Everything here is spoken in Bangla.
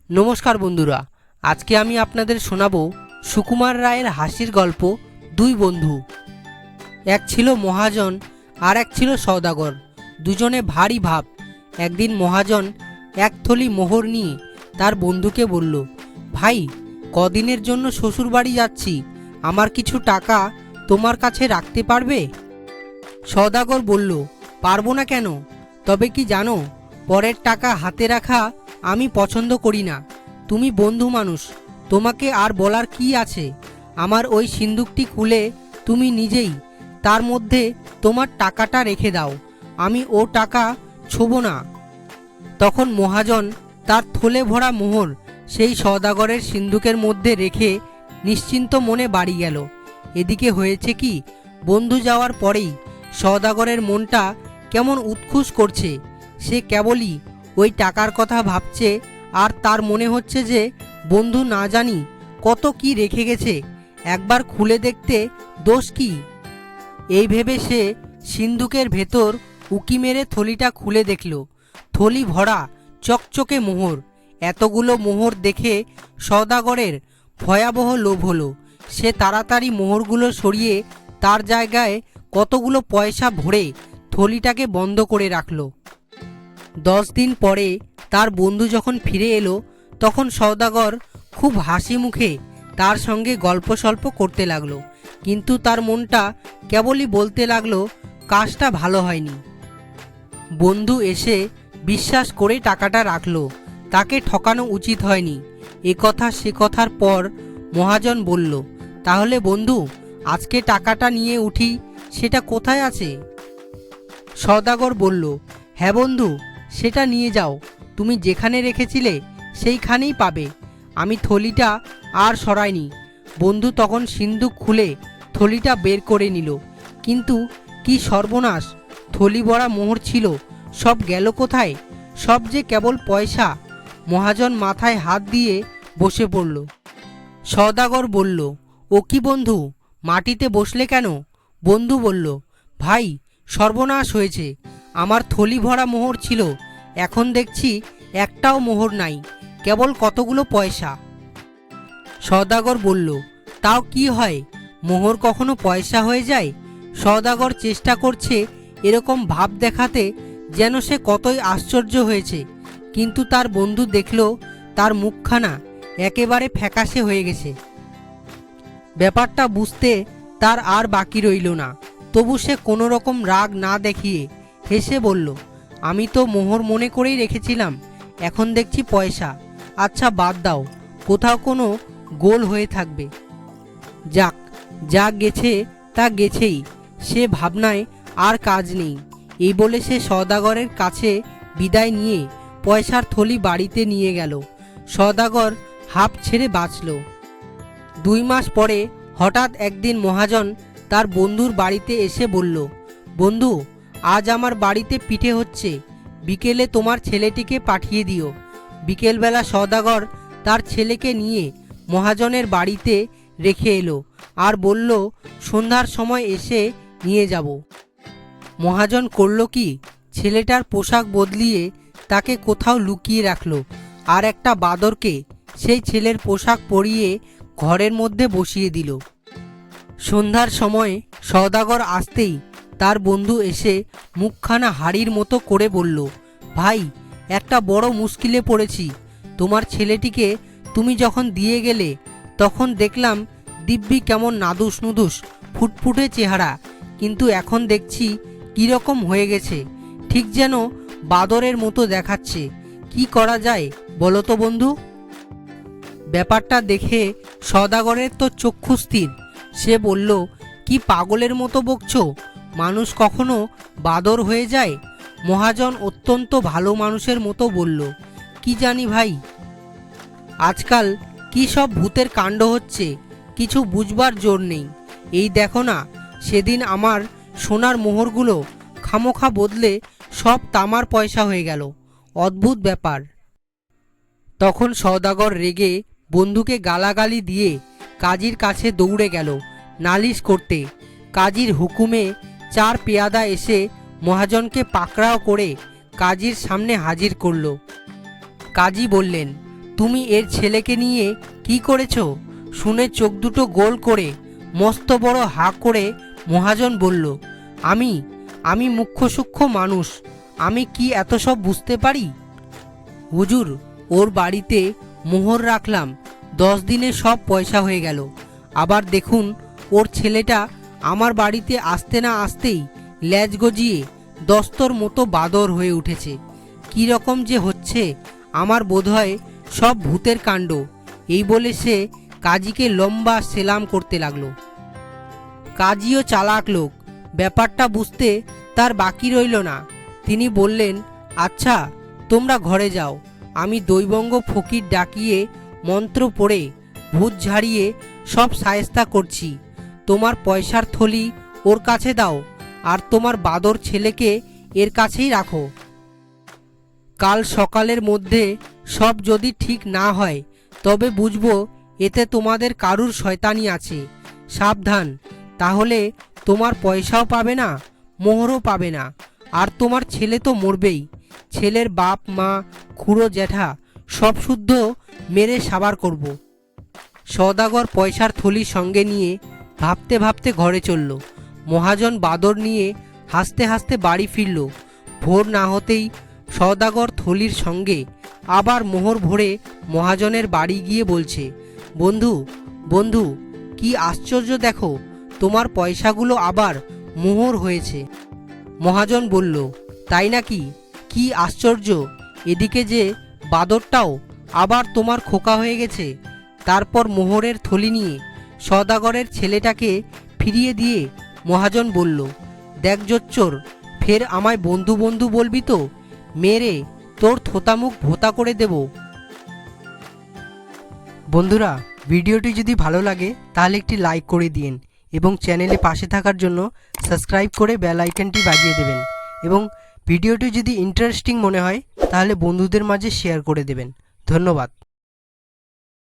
নমস্কার বন্ধুরা, আজকে আমি আপনাদের শোনাবো সুকুমার রায়ের হাসির গল্প দুই বন্ধু। এক ছিল মহাজন আর এক ছিল সওদাগর। দুজনে ভারী ভাব। একদিন মহাজন এক থলি মোহর নিয়ে তার বন্ধুকে বলল, ভাই, কদিনের জন্য শ্বশুর বাড়ি যাচ্ছি, আমার কিছু টাকা তোমার কাছে রাখতে পারবে? সওদাগর বলল, পারবো না কেন? তবে কি জানো, পরের টাকা হাতে রাখা আমি পছন্দ করি না। তুমি বন্ধু মানুষ, তোমাকে আর বলার কি আছে? আমার ওই সিন্দুকটি খুলে তুমি নিজেই তার মধ্যে তোমার টাকাটা রেখে দাও, আমি ও টাকা ছোব না। তখন মহাজন তার থলে ভরা মোহর সেই সওদাগরের সিন্দুকের মধ্যে রেখে নিশ্চিন্ত মনে বাড়ি গেল। এদিকে হয়েছে কি, বন্ধু যাওয়ার পরেই সওদাগরের মনটা কেমন উৎখুস করছে। সে কেবলই ওই টাকার কথা ভাবছে, আর তার মনে হচ্ছে যে বন্ধু না জানি কত কি রেখে গেছে, একবার খুলে দেখতে দোষ কি। এই ভেবে সে সিন্দুকের ভেতর উকি মেরে থলিটা খুলে দেখল। থলি ভরা চকচকে মোহর। এতগুলো মোহর দেখে সওদাগরের ভয়াবহ লোভ হলো। সে তাড়াতাড়ি মোহরগুলো সরিয়ে তার জায়গায় কতগুলো পয়সা ভরে থলিটাকে বন্ধ করে রাখল। 10 দিন পরে তার বন্ধু যখন ফিরে এলো, তখন সওদাগর খুব হাসি মুখে তার সঙ্গে গল্প সল্প করতে লাগলো, কিন্তু তার মনটা কেবলই বলতে লাগলো, কাজটা ভালো হয়নি। বন্ধু এসে বিশ্বাস করে টাকাটা রাখলো, তাকে ঠকানো উচিত হয়নি। এ কথা সে কথার পর মহাজন বলল, তাহলে বন্ধু, আজকে টাকাটা নিয়ে উঠি, সেটা কোথায় আছে? সওদাগর বলল, হ্যাঁ বন্ধু, সেটা নিয়ে যাও, তুমি যেখানে রেখেছিলে সেইখানেই পাবে। আমি থলিটা আর সরাইনি। বন্ধু তখন সিন্দুক খুলে থলিটা বের করে নিল, কিন্তু কি সর্বনাশ! থলি ভরা মোহর ছিল, সব গেল কোথায়? সব যে কেবল পয়সা। মহাজন মাথায় হাত দিয়ে বসে পড়ল। সওদাগর বলল, ও কি বন্ধু, মাটিতে বসলে কেন? বন্ধু বলল, ভাই, সর্বনাশ হয়েছে। আমার থলি ভরা মোহর ছিল, এখন দেখছি একটাও মোহর নাই, কেবল কতগুলো পয়সা। সওদাগর বলল, তাও কি হয়, মোহর কখনো পয়সা হয়ে যায়? সওদাগর চেষ্টা করছে এরকম ভাব দেখাতে যেন সে কতই আশ্চর্য হয়েছে, কিন্তু তার বন্ধু দেখল তার মুখখানা একেবারে ফ্যাকাশে হয়ে গেছে। ব্যাপারটা বুঝতে তার আর বাকি রইল না। তবু সে কোনো রকম রাগ না দেখিয়ে হেসে বলল, আমি তো মোহর মনে করেই রেখেছিলাম, এখন দেখছি পয়সা। আচ্ছা বাদ দাও, কোথাও কোনো গোল হয়ে থাকবে। যাক, যা গেছে তা গেছেই, সে ভাবনায় আর কাজ নেই। এই বলে সে সওদাগরের কাছে বিদায় নিয়ে পয়সার থলি বাড়িতে নিয়ে গেল। সওদাগর হাঁপ ছেড়ে বাঁচল। 2 মাস পরে হঠাৎ একদিন মহাজন তার বন্ধুর বাড়িতে এসে বলল, বন্ধু, আজ আমার বাড়িতে পিঠে হচ্ছে, বিকেলে তোমার ছেলেটিকে পাঠিয়ে দিও। বিকেলবেলা সওদাগর তার ছেলেকে নিয়ে মহাজনের বাড়িতে রেখে এলো আর বলল, সন্ধ্যার সময় এসে নিয়ে যাব। মহাজন করল কি, ছেলেটার পোশাক বদলিয়ে তাকে কোথাও লুকিয়ে রাখল, আর একটা বাদরকে সেই ছেলের পোশাক পরিয়ে ঘরের মধ্যে বসিয়ে দিল। সন্ধ্যার সময় সওদাগর আসতেই তার বন্ধু এসে মুখখানা হাড়ির মতো করে বলল, ভাই, একটা বড় মুশকিলে পড়েছি। তোমার ছেলেটিকে তুমি যখন দিয়ে গেলে তখন দেখলাম দিব্যি কেমন নাদুস নুদুস ফুটফুটে চেহারা, কিন্তু এখন দেখছি কীরকম হয়ে গেছে, ঠিক যেন বাদরের মতো দেখাচ্ছে। কি করা যায় বলো তো বন্ধু? ব্যাপারটা দেখে সওদাগরের তো চক্ষু স্থির। সে বলল, কি পাগলের মতো বকছো? মানুষ কখনো বাদর হয়ে যায়? মহাজন অত্যন্ত ভালো মানুষের মতো বলল, কি জানি ভাই, আজকাল কি সব ভূতের কাণ্ড হচ্ছে, কিছু বুঝবার জোর নেই। এই দেখো না, সেদিন আমার সোনার মোহরগুলো খামোখা বদলে সব তামার পয়সা হয়ে গেল। অদ্ভুত ব্যাপার। তখন সওদাগর রেগে বন্ধুকে গালাগালি দিয়ে কাজীর কাছে দৌড়ে গেল নালিশ করতে। কাজীর হুকুমে 4 পেয়াদা এসে মহাজনকে পাকড়াও করে কাজীর সামনে হাজির করল। কাজী বললেন, তুমি এর ছেলেকে নিয়ে কি করেছো? শুনে চোখ দুটো গোল করে মস্ত বড় হা করে মহাজন বলল, আমি মুখ্য সূক্ষ্ম মানুষ, আমি কি এত সব বুঝতে পারি? হুজুর, ওর বাড়িতে মোহর রাখলাম, 10 দিনে সব পয়সা হয়ে গেল। আবার দেখুন, ওর ছেলেটা আমার বাড়িতে আসতে না আসতেই ল্যাজ গজিয়ে দস্তর মতো বাদর হয়ে উঠেছে। কি রকম যে হচ্ছে, আমার বোধহয় সব ভূতের কাণ্ড। এই বলে সে কাজীকে লম্বা সেলাম করতে লাগলো। কাজীও চালাক লোক, ব্যাপারটা বুঝতে তার বাকি রইল না। তিনি বললেন, আচ্ছা তোমরা ঘরে যাও, আমি দৈবঙ্গ ফকির ডাকিয়ে মন্ত্র পড়ে ভূত ঝাড়িয়ে সব সায়স্তা করছি। তোমার পয়সার থলি ওর কাছে দাও, আর তোমার বাদর ছেলেকে এর কাছেই রাখো। কাল সকালের মধ্যে সব যদি ঠিক না হয়, তবে বুঝবো এতে তোমাদের কারুর শয়তানি আছে। সাবধান, তাহলে তোমার পয়সাও পাবে না, মোহরও পাবে না, আর তোমার ছেলে তো মরবেই। ছেলের বাপ মা খুড়ো জ্যাঠা সব শুদ্ধ মেরে সাবার করব। সওদাগর পয়সার থলি সঙ্গে নিয়ে ভাবতে ভাবতে ঘরে চলল। মহাজন বাদর নিয়ে হাসতে হাসতে বাড়ি ফিরল। ভোর না হতেই সওদাগর থলির সঙ্গে আবার মোহর ভরে মহাজনের বাড়ি গিয়ে বলছে, বন্ধু বন্ধু, কি আশ্চর্য দেখো, তোমার পয়সাগুলো আবার মোহর হয়েছে। মহাজন বলল, তাই নাকি? কি আশ্চর্য, এদিকে যে বাদরটাও আবার তোমার খোকা হয়ে গেছে। তারপর মোহরের থলি নিয়ে সওদাগরের ছেলেটাকে ফিরিয়ে দিয়ে মহাজন বলল, দেখ জোচ্চোর, ফের আমায় বন্ধু বন্ধু বলবি তো? মেরে তোর থোতামুখ ভোতা করে দেব। বন্ধুরা, ভিডিওটি যদি ভালো লাগে তাহলে একটি লাইক করে দিন এবং চ্যানেলে পাশে থাকার জন্য সাবস্ক্রাইব করে বেল আইকনটি বাজিয়ে দেবেন, এবং ভিডিওটি যদি ইন্টারেস্টিং মনে হয় তাহলে বন্ধুদের মাঝে শেয়ার করে দেবেন। ধন্যবাদ।